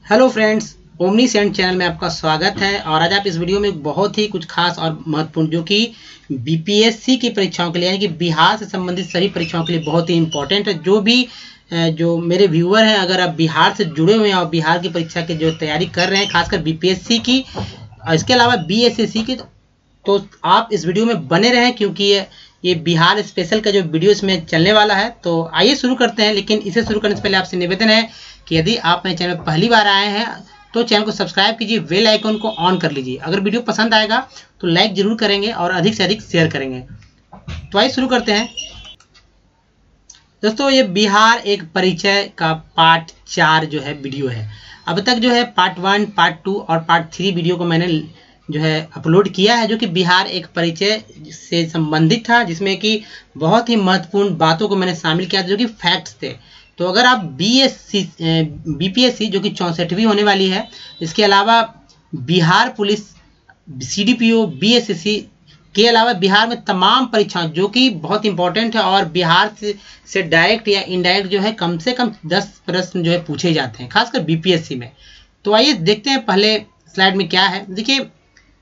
Hello friends, Omni Sent channel में आपका स्वागत है। और आज आप इस वीडियो में बहुत ही कुछ खास और महत्वपूर्ण जो कि बीपीएससी की परीक्षाओं के लिए यानी कि बिहार से संबंधित सभी परीक्षाओं के लिए बहुत ही इंपॉर्टेंट है। जो मेरे व्यूअर हैं, अगर आप बिहार से जुड़े हुए हैं और बिहार की परीक्षा की जो तैयारी कर रहे हैं, खासकर बीपीएससी की और इसके अलावा बीएसएससी की, तो आप इस वीडियो में बने रहें क्योंकि ये बिहार स्पेशल का जो वीडियो इसमें चलने वाला है। तो आइए शुरू करते हैं। लेकिन इसे शुरू करने से पहले आपसे निवेदन है कि यदि आप मेरे चैनल पर पहली बार आए हैं तो चैनल को सब्सक्राइब कीजिए, बेल आइकन को ऑन कर लीजिए। अगर वीडियो पसंद आएगा तो लाइक जरूर करेंगे और अधिक से अधिक शेयर करेंगे। तो आइए शुरू करते हैं। दोस्तों, ये बिहार एक परिचय का पार्ट 4 जो है वीडियो है। अब तक जो है पार्ट 1, पार्ट 2 और पार्ट 3 वीडियो को मैंने जो है अपलोड किया है, जो कि बिहार एक परिचय से संबंधित था, जिसमें कि बहुत ही महत्वपूर्ण बातों को मैंने शामिल किया था जो कि फैक्ट्स थे। तो अगर आप बीपीएससी जो कि 64वीं होने वाली है, इसके अलावा बिहार पुलिस, सीडीपीओ, बीएसएससी के अलावा बिहार में तमाम परीक्षाएं जो कि बहुत इंपॉर्टेंट है और बिहार से डायरेक्ट या इनडायरेक्ट जो है कम से कम 10 प्रश्न जो है पूछे जाते हैं, खासकर बीपीएससी में। तो आइए देखते हैं पहले स्लाइड में क्या है। देखिए,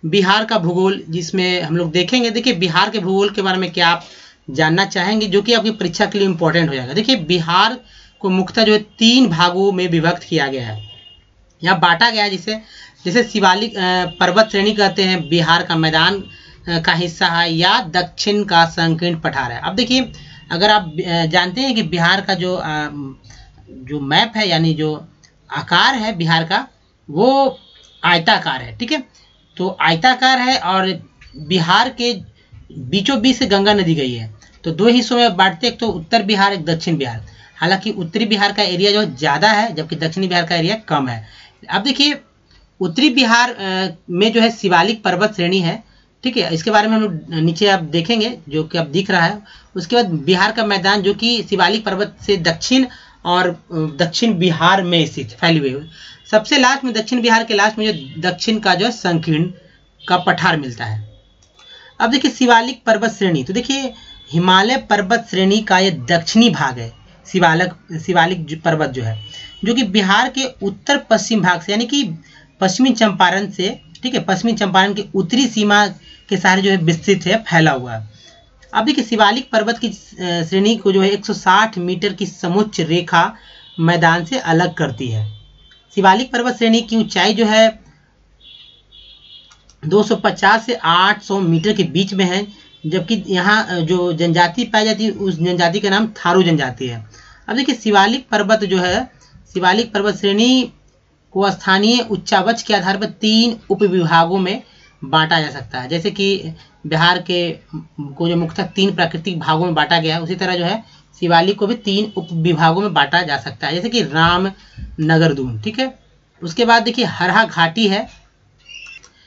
बिहार का भूगोल जिसमें हम लोग देखेंगे। देखिए, बिहार के भूगोल के बारे में क्या आप जानना चाहेंगे जो कि आपकी परीक्षा के लिए इंपॉर्टेंट हो जाएगा। देखिए, बिहार को मुख्यतः जो है 3 भागों में विभक्त किया गया है, यहाँ बांटा गया है। जैसे शिवालिक पर्वत श्रेणी कहते हैं, बिहार का मैदान का हिस्सा है, या दक्षिण का संकीर्ण पठार है। अब देखिए, अगर आप जानते हैं कि बिहार का जो मैप है यानी जो आकार है बिहार का, वो आयताकार है। ठीक है, तो आयताकार है और बिहार के बीचों बीच से गंगा नदी गई है। तो 2 हिस्सों में बांटते, एक तो उत्तर बिहार, एक दक्षिण बिहार। हालांकि उत्तरी बिहार का एरिया जो ज़्यादा है जबकि दक्षिणी बिहार का एरिया कम है। अब देखिए, उत्तरी बिहार में जो है शिवालिक पर्वत श्रेणी है। ठीक है, इसके बारे में हम लोग नीचे आप देखेंगे जो कि अब दिख रहा है। उसके बाद बिहार का मैदान जो कि शिवालिक पर्वत से दक्षिण और दक्षिण बिहार में स्थित फैली हुई। सबसे लास्ट में, दक्षिण बिहार के लास्ट में जो दक्षिण का जो है संकीर्ण का पठार मिलता है। अब देखिए, शिवालिक पर्वत श्रेणी, तो देखिए हिमालय पर्वत श्रेणी का ये दक्षिणी भाग है। शिवालिक पर्वत जो है, जो कि बिहार के उत्तर पश्चिम भाग से यानी कि पश्चिमी चंपारण से, ठीक है, पश्चिमी चंपारण की उत्तरी सीमा के सहारे जो है विस्तृत है, फैला हुआ है। अब देखिए, शिवालिक पर्वत की श्रेणी को जो है 160 मीटर की समुच्च रेखा मैदान से अलग करती है। शिवालिक पर्वत श्रेणी की ऊंचाई जो है 250 से 800 मीटर के बीच में है, जबकि यहाँ जो जनजाति पाई जाती है उस जनजाति का नाम थारू जनजाति है। अब देखिए, शिवालिक पर्वत जो है, शिवालिक पर्वत श्रेणी को स्थानीय उच्चावच के आधार पर 3 उपविभागों में बांटा जा सकता है। जैसे कि बिहार को जो मुख्यतः 3 प्राकृतिक भागों में बांटा गया है, उसी तरह जो है शिवालिक को भी 3 उपविभागों में बांटा जा सकता है, जैसे कि राम, नगर, दून। ठीक है, उसके बाद देखिए हरहा घाटी है,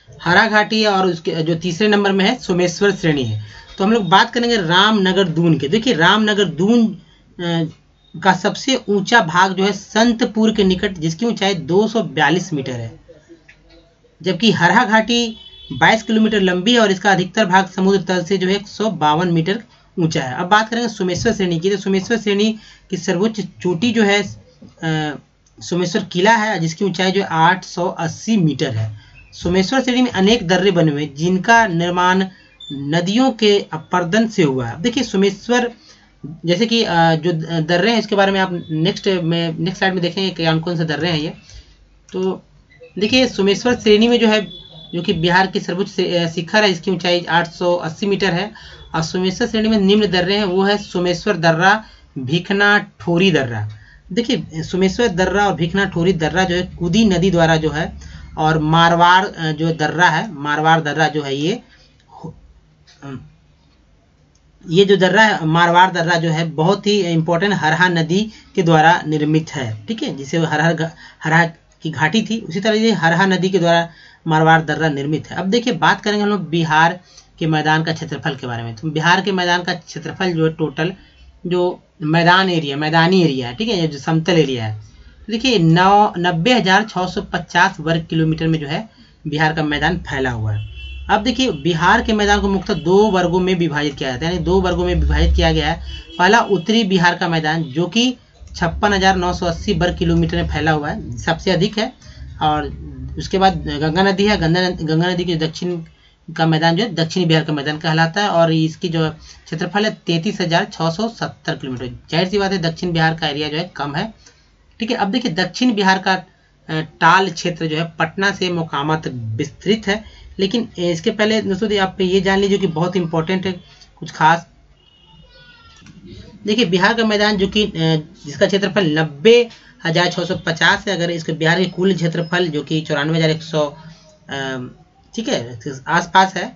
हरा घाटी है, और उसके जो तीसरे नंबर में है सोमेश्वर श्रेणी है। तो हम लोग बात करेंगे रामनगर दून के। देखिए, रामनगर दून का सबसे ऊंचा भाग जो है संतपुर के निकट, जिसकी ऊंचाई 242 मीटर है, जबकि हरहा घाटी 22 किलोमीटर लंबी है और इसका अधिकतर भाग समुद्र तल से जो है 152 मीटर ऊंचा है। अब बात करेंगे सोमेश्वर श्रेणी की। तो सोमेश्वर श्रेणी की सर्वोच्च चोटी जो है सोमेश्वर किला है, जिसकी ऊंचाई जो है 880 मीटर है। सोमेश्वर श्रेणी में अनेक दर्रे बने हुए हैं जिनका निर्माण नदियों के अपर्दन से हुआ है। देखिए, सोमेश्वर जैसे कि जो दर्रे हैं इसके बारे में आप नेक्स्ट स्लाइड में देखेंगे कि कौन से दर्रे हैं ये। तो देखिए, सोमेश्वर श्रेणी में जो है, जो कि बिहार की सर्वोच्च शिखर है, इसकी ऊंचाई 880 मीटर है। और सोमेश्वर श्रेणी में निम्न दर्रे हैं, वो है सोमेश्वर दर्रा, भिखना ठोरी दर्रा। देखिए, सोमेश्वर दर्रा और भिखना ठोरी दर्रा जो है कुदी नदी द्वारा जो है, और मारवाड़ जो दर्रा है, मारवाड़ दर्रा जो है ये जो दर्रा है, मारवाड़ दर्रा जो है बहुत ही इंपॉर्टेंट हरहा नदी के द्वारा निर्मित है। ठीक है, जिसे हरहा की घाटी थी, उसी तरह ये हरहा नदी के द्वारा मारवाड़ दर्रा निर्मित है। अब देखिए, बात करेंगे हम लोग बिहार के मैदान का क्षेत्रफल के बारे में। तो बिहार के मैदान का क्षेत्रफल जो है, टोटल जो मैदानी एरिया है, ठीक है, जो समतल एरिया है, देखिए 90,650 वर्ग किलोमीटर में जो है बिहार का मैदान फैला हुआ है। अब देखिए, बिहार के मैदान को मुख्यतः 2 वर्गों में विभाजित किया जाता है, यानी 2 वर्गों में विभाजित किया गया है। पहला उत्तरी बिहार का मैदान जो कि 56,980 वर्ग किलोमीटर में फैला हुआ है, सबसे अधिक है। और उसके बाद गंगा नदी है। गंगा नदी के दक्षिण का मैदान जो है दक्षिणी बिहार का मैदान कहलाता है और इसकी जो क्षेत्रफल है 33,670 किलोमीटर। जाहिर सी बात है दक्षिण बिहार का एरिया जो है कम है, ठीक है। अब देखिए दक्षिण बिहार का टाल क्षेत्र जो है पटना से मोकामा तक विस्तृत है। लेकिन इसके पहले दोस्तों आप ये जान लीजिए कि बहुत इंपॉर्टेंट है कुछ खास। देखिए बिहार का मैदान जो कि जिसका क्षेत्रफल 90,650 है, अगर इसके बिहार के कुल क्षेत्रफल जो कि 94,100 ठीक है आसपास है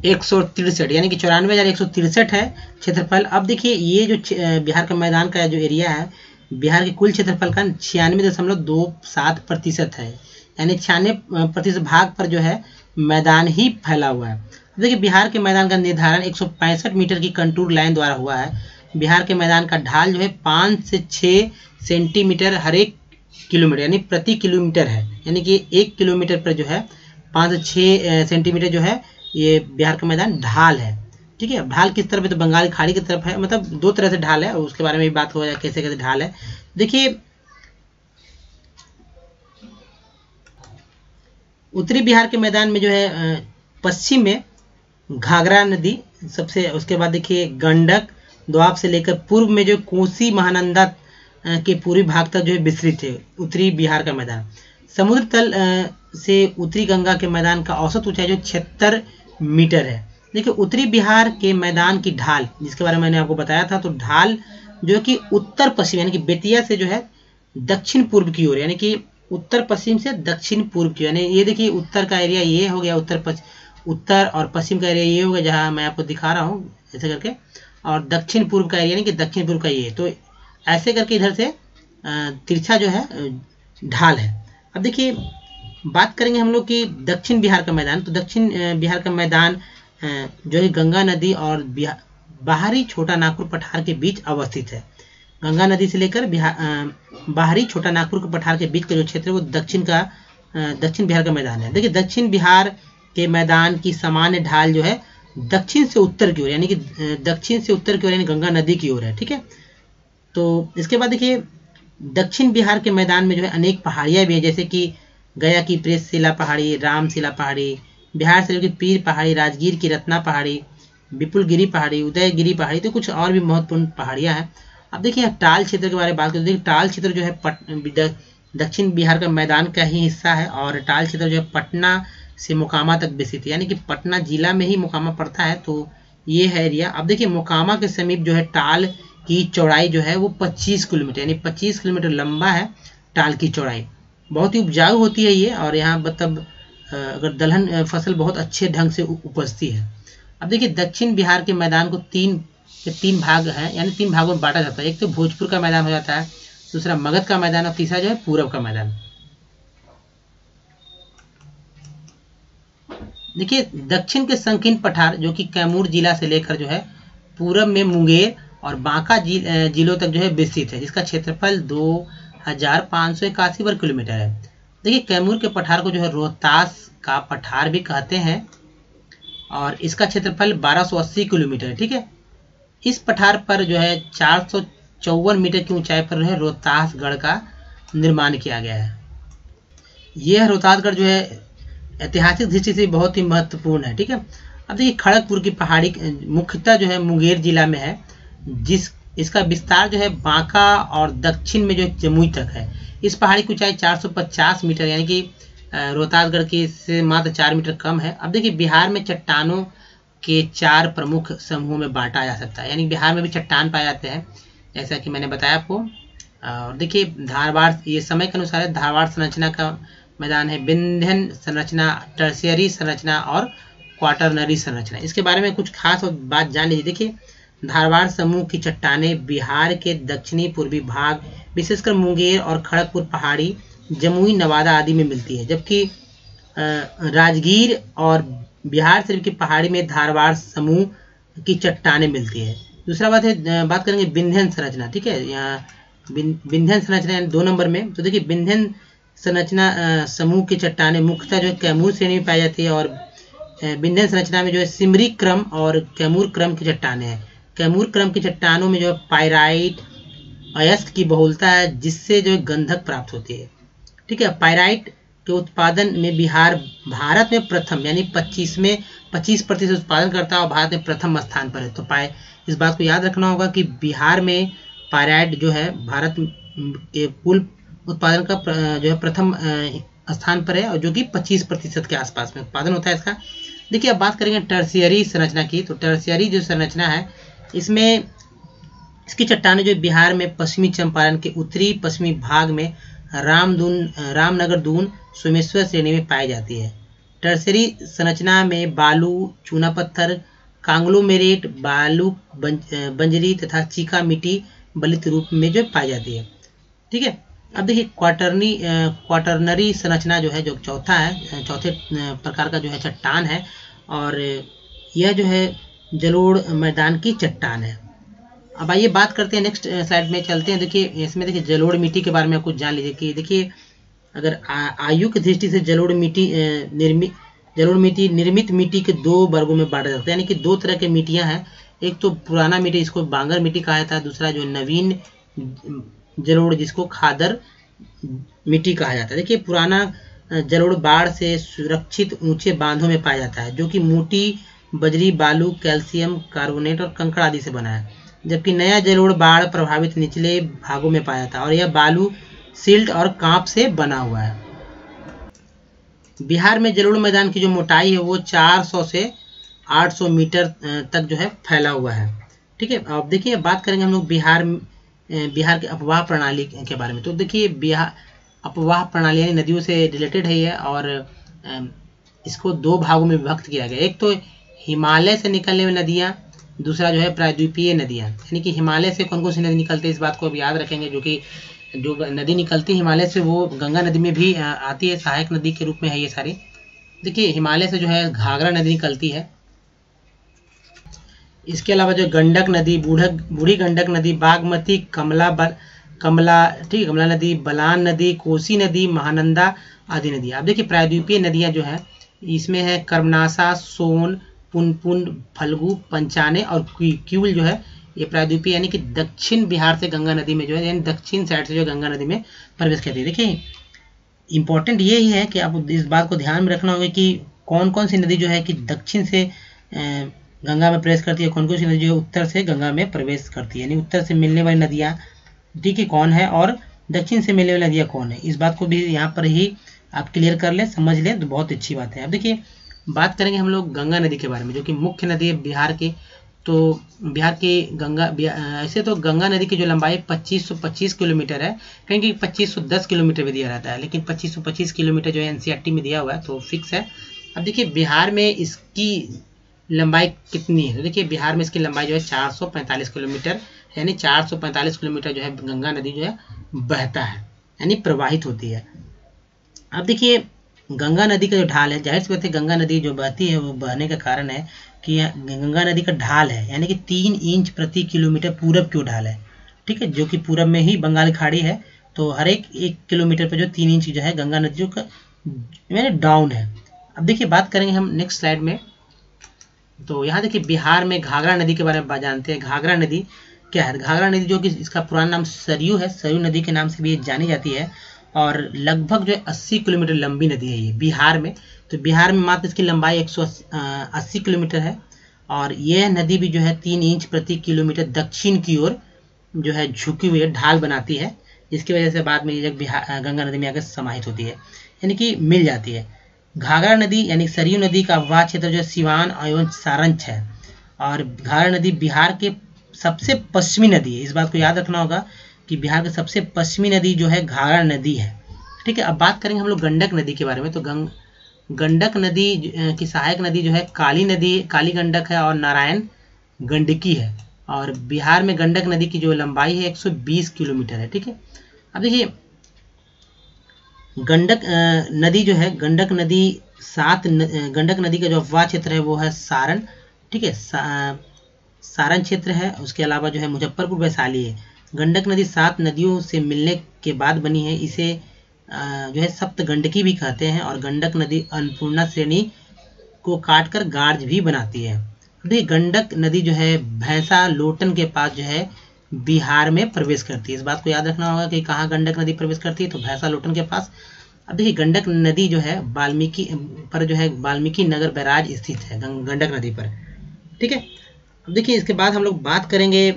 163, यानी कि 94,163 है क्षेत्रफल। अब देखिए ये जो बिहार का मैदान का जो एरिया है बिहार के कुल क्षेत्रफल का 96.27% है, यानी 96% भाग पर जो है मैदान ही फैला हुआ है। देखिए बिहार के मैदान का निर्धारण 165 मीटर की कंटूर लाइन द्वारा हुआ है। बिहार के मैदान का ढाल जो है 5 से 6 सेंटीमीटर हर एक किलोमीटर यानी प्रति किलोमीटर है, यानी कि 1 किलोमीटर पर जो है 5 से 6 सेंटीमीटर जो है ये बिहार का मैदान ढाल है, ठीक है। ढाल किस तरफ है तो बंगाल खाड़ी की तरफ है, मतलब दो तरह से ढाल है और उसके बारे में भी बात हो जाए कैसे कैसे ढाल है। देखिए उत्तरी बिहार के मैदान में जो है पश्चिम में घाघरा नदी सबसे, उसके बाद देखिए गंडक दोआब से लेकर पूर्व में जो कोसी महानंदा के पूर्वी भाग तक जो है विस्तृत है उत्तरी बिहार का मैदान। समुद्र तल से उत्तरी गंगा के मैदान का औसत ऊंचाई जो 76 मीटर है। देखिए उत्तरी बिहार के मैदान की ढाल जिसके बारे में मैंने आपको बताया था, तो ढाल जो कि उत्तर पश्चिम यानी कि बेतिया से जो है दक्षिण पूर्व की ओर, यानी कि उत्तर पश्चिम से दक्षिण पूर्व की, यानी ये देखिए उत्तर का एरिया ये हो गया, उत्तर और पश्चिम का एरिया ये हो गया जहाँ मैं आपको दिखा रहा हूँ ऐसे करके, और दक्षिण पूर्व का एरिया यानी कि दक्षिण पूर्व का ये, तो ऐसे करके इधर से तिरछा जो है ढाल है। अब देखिए बात करेंगे हम लोग कि दक्षिण बिहार का मैदान, तो दक्षिण बिहार का मैदान जो है गंगा नदी और बाहरी छोटा नागपुर पठार के बीच अवस्थित है। गंगा नदी से लेकर बाहरी छोटा नागपुर के पठार के बीच का जो क्षेत्र है वो दक्षिण बिहार का मैदान है। देखिए दक्षिण बिहार के मैदान की सामान्य ढाल जो है दक्षिण से उत्तर की ओर, यानी कि दक्षिण से उत्तर की ओर यानी गंगा नदी की ओर है, ठीक है। तो इसके बाद देखिए दक्षिण बिहार के मैदान में जो है अनेक पहाड़ियाँ भी हैं, जैसे कि गया की प्रेसशिला पहाड़ी, रामशिला पहाड़ी, बिहार से पीर पहाड़ी, राजगीर की रत्ना पहाड़ी, विपुलगिरी पहाड़ी, उदयगिरी पहाड़ी, तो कुछ और भी महत्वपूर्ण पहाड़ियाँ हैं। अब देखिए टाल क्षेत्र के बारे में बात करें, देखिए टाल क्षेत्र जो है दक्षिण बिहार का मैदान का ही हिस्सा है और टाल क्षेत्र जो है पटना से मोकामा तक विस्तृत है, यानी कि पटना जिला में ही मोकामा पड़ता है, तो ये है एरिया। अब देखिए मोकामा के समीप जो है टाल की चौड़ाई जो है वो 25 किलोमीटर यानी 25 किलोमीटर लंबा है टाल की चौड़ाई। बहुत ही उपजाऊ होती है ये, और यहाँ मतलब अगर दलहन फसल बहुत अच्छे ढंग से उपजती है। अब देखिए दक्षिण बिहार के मैदान को तीन भाग हैं, यानी 3 भागों में बांटा जाता है। एक तो भोजपुर का मैदान हो जाता है, दूसरा मगध का मैदान और तीसरा जो है पूरब का मैदान। देखिए दक्षिण के संकीर्ण पठार जो कि कैमूर जिला से लेकर जो है पूरब में मुंगेर और बांका जिलों तक जो है विस्तृत है, जिसका क्षेत्रफल 2,581 वर्ग किलोमीटर है। देखिए कैमूर के पठार को जो है रोहतास का पठार भी कहते हैं और इसका क्षेत्रफल 1280 किलोमीटर है, ठीक है। इस पठार पर जो है 454 मीटर की ऊंचाई पर जो है रोहतासगढ़ का निर्माण किया गया है। यह रोहतासगढ़ जो है ऐतिहासिक दृष्टि से बहुत ही महत्वपूर्ण है, ठीक है। अब देखिए खड़गपुर की पहाड़ी मुख्यतः जो है मुंगेर जिला में है, इसका विस्तार जो है बांका और दक्षिण में जो जमुई तक है। इस पहाड़ी की ऊंचाई 450 मीटर यानी कि रोहतासगढ़ की से मात्र 4 मीटर कम है। अब देखिए बिहार में चट्टानों के 4 प्रमुख समूहों में बांटा जा सकता है, यानी बिहार में भी चट्टान पाए जाते हैं जैसा कि मैंने बताया आपको। और देखिए धारवाड़, ये समय के अनुसार है, धारवाड़ संरचना का मैदान है, विंध्यन संरचना, टर्शियरी संरचना और क्वाटरनरी संरचना। इसके बारे में कुछ खास बात जान लीजिए। देखिए धारवाड़ समूह की चट्टानें बिहार के दक्षिणी पूर्वी भाग विशेषकर मुंगेर और खड़गपुर पहाड़ी, जमुई, नवादा आदि में मिलती है, जबकि राजगीर और बिहार शरीफ की पहाड़ी में धारवाड़ समूह की चट्टानें मिलती है। दूसरा बात करेंगे विंध्यन संरचना, ठीक है। यहाँ विंध्यन संरचना 2 नंबर में, तो देखिए विंध्यन संरचना समूह की चट्टानें मुख्यतः जो है कैमूर श्रेणी में पाई जाती है और विंध्यन संरचना में जो है सिमरी क्रम और कैमूर क्रम की चट्टानें हैं। कैमूर क्रम की चट्टानों में जो है पायराइट, अयस्क की बहुलता है जिससे जो गंधक प्राप्त होती है। ठीक है, पाइराइट के उत्पादन में बिहार भारत में प्रथम यानी 25% उत्पादन करता है और भारत में प्रथम स्थान पर है। तो इस बात को याद रखना होगा कि बिहार में पाइराइट जो है भारत के कुल उत्पादन का जो है प्रथम स्थान पर है और जो कि 25% के आसपास में उत्पादन होता है इसका। देखिए अब बात करेंगे टर्शियरी संरचना की। तो टर्शियरी जो संरचना है इसमें इसकी चट्टानें जो बिहार में पश्चिमी चंपारण के उत्तरी पश्चिमी भाग में रामनगर दून सोमेश्वर श्रेणी में पाई जाती है। टर्शियरी संरचना में बालू, चूना पत्थर, कांग्लोमेरेट, बालू, बंजरी तथा चीका मिट्टी बलित रूप में जो पाई जाती है। ठीक है, अब देखिए क्वाटरनरी संरचना जो है जो चौथे प्रकार का जो है चट्टान है और यह जो है जलोढ़ मैदान की चट्टान है। अब आइए बात करते हैं, नेक्स्ट स्लाइड में चलते हैं। देखिए इसमें देखिए जलोढ़ मिट्टी के बारे में कुछ जान लीजिए कि देखिए अगर आयु की दृष्टि से जलोढ़ मिट्टी निर्मित मिट्टी के दो वर्गों में बांटा जाता है, यानी कि दो तरह की मिट्टियां हैं। एक तो पुराना मिट्टी जिसको बांगर मिट्टी कहा जाता है, दूसरा जो नवीन जलोढ़ जिसको खादर मिट्टी कहा जाता है। देखिए पुराना जलोढ़ बाढ़ से सुरक्षित ऊंचे बांधों में पाया जाता है जो कि मोटी बजरी, बालू, कैल्शियम कार्बोनेट और कंकड़ आदि से बना है, जबकि नया जलोढ़ बाढ़ प्रभावित निचले भागों में पाया जाता है और यह बालू, सिल्ट और कांप से बना हुआ है। बिहार में जलोढ़ मैदान की जो मोटाई है वो 400 से 800 मीटर तक जो है फैला हुआ है। ठीक है, अब देखिए बात करेंगे हम लोग बिहार के अपवाह प्रणाली के बारे में। तो देखिए बिहार अपवाह प्रणाली यानी नदियों से रिलेटेड है ये और इसको दो भागों में विभक्त किया गया। एक तो हिमालय से निकलने वाली नदियाँ, दूसरा जो है प्रायद्वीपीय नदियाँ। यानी कि हिमालय से कौन कौन सी नदी निकलती है इस बात को अब याद रखेंगे। जो नदी निकलती है हिमालय से वो गंगा नदी में भी आती है, सहायक नदी के रूप में है ये सारी। देखिए हिमालय से जो है घाघरा नदी निकलती है। इसके अलावा जो गंडक नदी, बूढ़ी गंडक नदी, बागमती, कमला नदी, बलान नदी, कोसी नदी, महानंदा आदि नदी। अब देखिए प्रायद्वीपीय नदियाँ जो है इसमें है कर्मनाशा, सोन, पुनपुन, फल्गु, पंचाने और क्यूल जो है ये प्रायद्वीपीय यानी कि दक्षिण बिहार से गंगा नदी में जो है यानी दक्षिण साइड से जो गंगा नदी में प्रवेश करती है। देखिए इंपॉर्टेंट ये ही है कि आप इस बात को ध्यान में रखना होगा कि कौन कौन सी नदी जो है कि दक्षिण से गंगा में प्रवेश करती है, कौन कौन सी नदी जो है उत्तर से गंगा में प्रवेश करती है। यानी उत्तर से मिलने वाली नदियाँ ठीक है कौन है और दक्षिण से मिलने वाली नदियाँ कौन है, इस बात को भी यहाँ पर ही आप क्लियर कर लें, समझ लें तो बहुत अच्छी बात है। अब देखिए बात करेंगे हम लोग गंगा नदी के बारे में जो कि मुख्य नदी है बिहार की। तो बिहार की ऐसे तो गंगा नदी की जो लंबाई 2525 किलोमीटर है, कहीं कहीं 2510 किलोमीटर भी दिया रहता है, लेकिन 2525 किलोमीटर जो है एनसीईआरटी में दिया हुआ है तो फिक्स है। अब देखिए बिहार में इसकी लंबाई कितनी है। तो देखिए बिहार में इसकी लंबाई जो है 445 किलोमीटर, यानी 445 किलोमीटर जो है गंगा नदी जो है बहता है यानी प्रवाहित होती है। अब देखिए गंगा नदी का जो ढाल है, जाहिर सी बात है गंगा नदी जो बहती है वो बहने का कारण है कि गंगा नदी का ढाल है यानी कि 3 इंच प्रति किलोमीटर पूरब की ढाल है। ठीक है, जो कि पूरब में ही बंगाल खाड़ी है, तो हर एक किलोमीटर पर जो 3 इंच जो है गंगा नदी का यानी डाउन है। अब देखिए बात करेंगे हम नेक्स्ट स्लाइड में। तो यहाँ देखिए बिहार में घाघरा नदी के बारे में जानते हैं। घाघरा नदी क्या है? घाघरा नदी जो कि इसका पुराना नाम सरयू है, सरयू नदी के नाम से भी जानी जाती है और लगभग जो है 80 किलोमीटर लंबी नदी है ये बिहार में। तो बिहार में मात्र इसकी लंबाई 180 किलोमीटर है और यह नदी भी जो है 3 इंच प्रति किलोमीटर दक्षिण की ओर जो है झुकी हुई ढाल बनाती है, जिसकी वजह से बाद में गंगा नदी में आकर समाहित होती है यानी कि मिल जाती है। घाघरा नदी यानी सरयू नदी का अपवाह क्षेत्र जो सिवान एवं सारंच है और घाघरा नदी बिहार के सबसे पश्चिमी नदी है। इस बात को याद रखना होगा कि बिहार की सबसे पश्चिमी नदी जो है घाघरा नदी है। ठीक है, अब बात करेंगे हम लोग गंडक नदी के बारे में। तो गंडक नदी की सहायक नदी जो है काली गंडक है और नारायण गंडकी है और बिहार में गंडक नदी की जो लंबाई है 120 किलोमीटर है। ठीक है, अब देखिए गंडक नदी जो है गंडक नदी का जो अपवाह क्षेत्र है वो है सारण। ठीक है, सारण क्षेत्र है। उसके अलावा जो है मुजफ्फरपुर वैशाली है। गंडक नदी 7 नदियों से मिलने के बाद बनी है, इसे जो है सप्त गंडकी भी कहते हैं और गंडक नदी अन्नपूर्णा श्रेणी को काटकर गार्ज भी बनाती है। देखिए गंडक नदी जो है भैंसा लोटन के पास जो है बिहार में प्रवेश करती है। इस बात को याद रखना होगा कि कहाँ गंडक नदी प्रवेश करती है, तो भैंसा लोटन के पास। अब देखिए गंडक नदी जो है वाल्मीकि पर जो है वाल्मीकि नगर बैराज स्थित है गंडक नदी पर, ठीक है। अब देखिए इसके बाद हम लोग बात करेंगे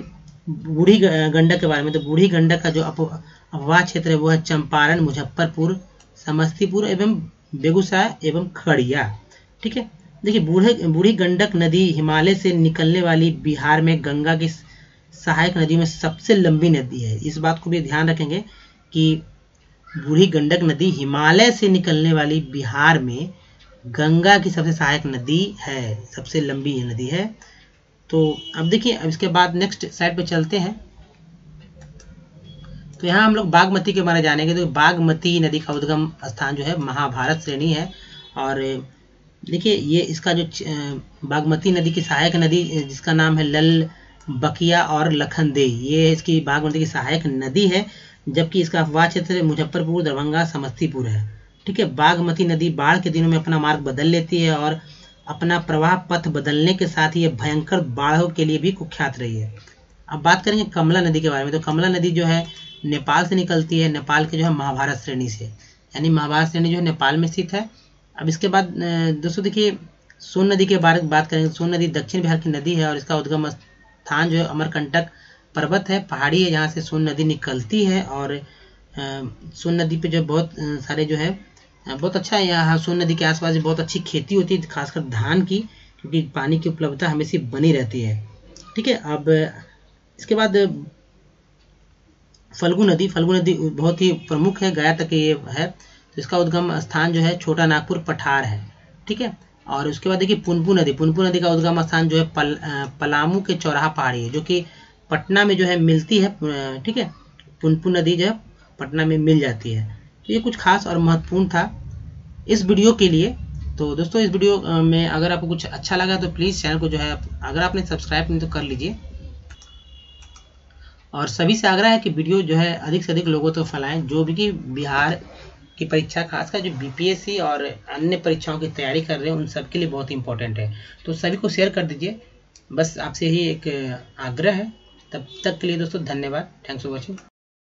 बूढ़ी गंडक के बारे में। तो बूढ़ी गंडक का जो अपवाह क्षेत्र है वो है चंपारण, मुजफ्फरपुर, समस्तीपुर एवं बेगूसराय एवं खगड़िया, ठीक है। देखिए बूढ़ी गंडक नदी हिमालय से निकलने वाली बिहार में गंगा की सहायक नदियों में सबसे लंबी नदी है। इस बात को भी ध्यान रखेंगे कि बूढ़ी गंडक नदी हिमालय से निकलने वाली बिहार में गंगा की सबसे सहायक नदी है, सबसे लंबी ये नदी है। तो अब देखिए अब इसके बाद नेक्स्ट साइड पे चलते हैं। तो यहाँ हम लोग बागमती के बारे में जानेंगे। तो बागमती नदी का उद्गम स्थान जो है महाभारत श्रेणी है। और देखिए ये इसका जो बागमती नदी की सहायक नदी जिसका नाम है लल, बकिया और लखनदेई, ये इसकी बागमती की सहायक नदी है। जबकि इसका अपवाह क्षेत्र मुजफ्फरपुर, दरभंगा, समस्तीपुर है, ठीक है। बागमती नदी बाढ़ के दिनों में अपना मार्ग बदल लेती है और अपना प्रवाह पथ बदलने के साथ ही ये भयंकर बाढ़ों के लिए भी कुख्यात रही है। अब बात करेंगे कमला नदी के बारे में। तो कमला नदी जो है नेपाल से निकलती है, नेपाल के जो है महाभारत श्रेणी से, यानी महाभारत श्रेणी जो है नेपाल में स्थित है। अब इसके बाद दोस्तों देखिए सोन नदी के बारे में बात करेंगे। सोन नदी दक्षिण बिहार की नदी है और इसका उद्गम स्थान जो है अमरकंटक पर्वत है, पहाड़ी है, जहाँ से सोन नदी निकलती है। और सोन नदी पे जो बहुत सारे जो है बहुत अच्छा है। यहाँ सोन नदी के आसपास बहुत अच्छी खेती होती है, खासकर धान की, क्योंकि पानी की उपलब्धता हमेशा बनी रहती है, ठीक है। अब इसके बाद फल्गु नदी बहुत ही प्रमुख है, गया तक ये है। तो इसका उद्गम स्थान जो है छोटा नागपुर पठार है, ठीक है। और उसके बाद देखिए पुनपुन नदी का उद्गम स्थान जो है पलामू के चौराहा पहाड़ी है, जो कि पटना में जो है मिलती है, ठीक है। पुनपुन नदी जो है पटना में मिल जाती है। तो ये कुछ खास और महत्वपूर्ण था इस वीडियो के लिए। तो दोस्तों इस वीडियो में अगर आपको कुछ अच्छा लगा तो प्लीज़ चैनल को जो है अगर आपने सब्सक्राइब नहीं तो कर लीजिए। और सभी से आग्रह है कि वीडियो जो है अधिक से अधिक लोगों तक फैलाएं, जो भी कि बिहार की परीक्षा खासकर जो बीपीएससी और अन्य परीक्षाओं की तैयारी कर रहे हैं उन सब के लिए बहुत इंपॉर्टेंट है। तो सभी को शेयर कर दीजिए, बस आपसे ही एक आग्रह है। तब तक के लिए दोस्तों धन्यवाद। Thanks for watching.